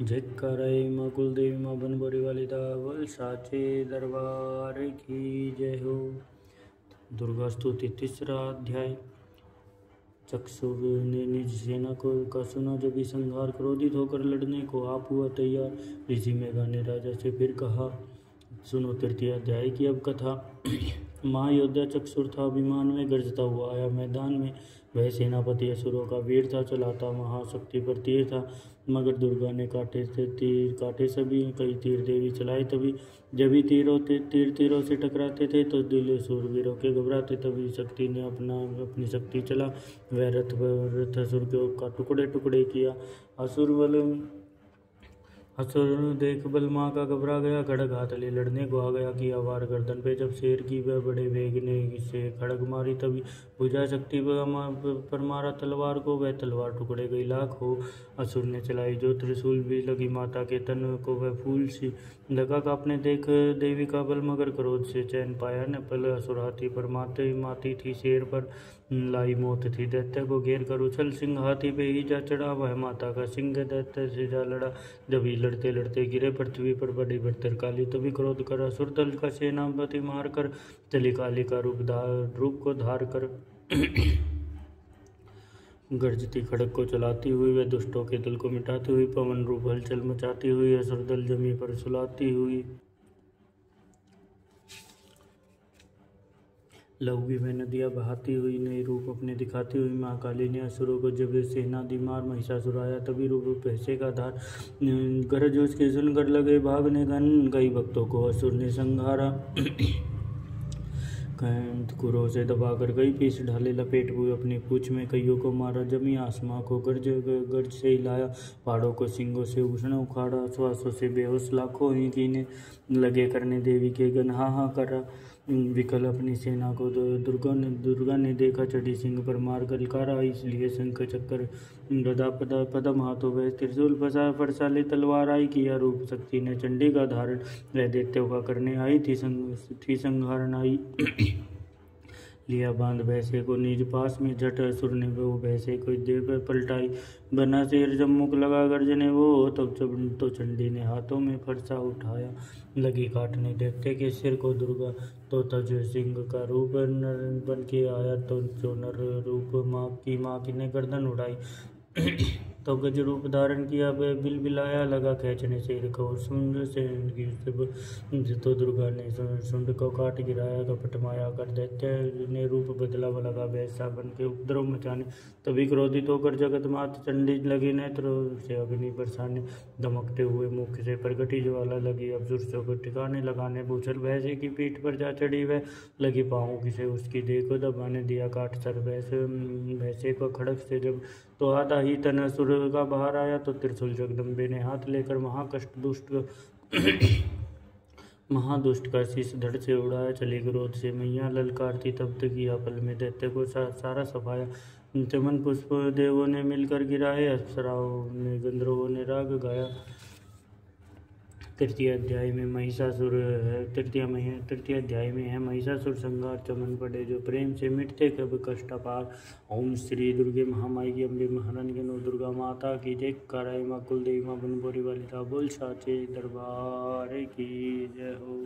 जयकाराय माँ कुलदेवी माँ बनबोरी वाली दावल साचे दरबार की जय हो। दुर्गा स्तुति तीसरा अध्याय। चक्षुर ने निज सेना का सुना जब भी संहार, क्रोधित होकर लड़ने को आप हुआ तैयार। ऋषि मेघा ने राजा से फिर कहा, सुनो तृतीय अध्याय की अब कथा। महायोद्धा चक्षुर था, अभिमान में गरजता हुआ आया मैदान में। वह सेनापति असुरों का वीर था, चलाता महाशक्ति पर तीर था। मगर दुर्गा ने काटे सभी, कई तीर देवी चलाए तभी। जब ही तीरों से टकराते थे तो दिल सूरवीरों के घबराते, तभी शक्ति ने अपनी शक्ति चला। वह रथ असुर का टुकड़े टुकड़े किया। असुर देख बल माँ का घबरा गया, खड़ग हाथ ले लड़ने को आ गया। किया वार गर्दन पे जब शेर की, वह बड़े वेग ने से खड़ग मारी तभी। भुजा शक्ति पर मारा तलवार को, वह तलवार टुकड़े गई लाख हो। असुर ने चलाई जो त्रिशूल, भी लगी माता के तन को वह फूल सी। लगा कांपने देख देवी का बल, मगर क्रोध से चैन पाया न पल। असुर हाथी पर माती थी, शेर पर लाई मौत थी। दैत्य को घेर कर उछल सिंह हाथी पे ही जा चढ़ा। वह माता का सिंह दैत्य से जा लड़ा। जब ही लड़ते लड़ते गिरे पृथ्वी पर बड़ी बड़तर काली, तभी क्रोध कर असुर दल का सेनापति मार कर चली काली का रूप को धार कर। गर्जती खड़ग को चलाती हुई, वह दुष्टों के दल को मिटाती हुई, पवन रूप हलचल मचाती हुई असुर दल जमी पर सुलाती हुई। लहू में नदियाँ बहाती हुई, नई रूप अपने दिखाती हुई माँ काली ने असुरों को जब सेना दी मार। महिषासुर आया तभी रूप पैसे का धार, गरज उसके सुनकर लगे भागने गन। कई भक्तों को असुर ने संहारा, कुरों से दबाकर कई पीस ढाले। लपेट हुए अपनी पूछ में कईयों को मारा। जमी आसमां को गर्ज से हिलाया, पहाड़ों को सिंगों से उष्ण उखाड़ा। श्वासों से बेहोश लाखों ही कीने लगे करने देवी के गन हाहा करा। विकल अपनी सेना को दुर्गा ने देखा, चढ़ी सिंह पर मार गलकारा। इसलिए शंख चक्कर गदा पदम हाथों वह त्रिशूल फरसाली तलवार आई। किया रूप शक्ति ने चंडी का धारण, वह दैत्यों का करने आई थी संहारण आई। लिया बांध भैंसे को निज पास में, झट असुर ने वो भैंसे को देव पलटाई। बना शेर जब मुख लगा गर्जने वो, तब तो चंडी ने हाथों में फरसा उठाया। लगी काटने दैत्य के सिर को दुर्गा, तो तज सिंह का रूप नर बन के आया। तो जो नर रूप माँ की ने गर्दन उड़ाई। तो गज रूप धारण किया, वह बिलबिलाया लगा खींचने शेर को सुंड से। तो दुर्गा ने सुंड को काट गिराया। कपट माया कर दैत्य ने रूप बदला, लगा वैसा बन के उपद्रव मचाने। तभी क्रोधित होकर जगत मात चंडी लगी नेत्रों से अग्नि बरसाने। दमकते हुए मुख से प्रगटी ज्वाला लगी, अफसुरों को ठिकाने लगाने। भूचल भैंसे की पीठ पर जा चढ़ी, वह लगी पाँव किसे उसकी देखो दबाने। दिया काट सर भैंसे को खड़ग से जब, तो आधा ही तन असुर का बाहर आया। तो त्रिशूल जगदम्बे ने हाथ लेकर महादुष्ट का शीश धड़ से उड़ाया। चली क्रोध से मैया ललकारती, तब तक किया पल में दैत्य को सारा सफाया। चमन पुष्प देवों ने मिलकर गिराए, अप्सराओं ने गंधर्वों ने राग गाया। तृतीय अध्याय में है महिषासुर संहार। चमन पड़े जो प्रेम से मिटते कब कष्ट अपार। ओम श्री दुर्गे महामाई की अम्बे महारानी के नौ दुर्गा माता की जयकाराय माँ कुलदेवी माँ बनबोरी वाली बोल साचे दरबार की जय हो।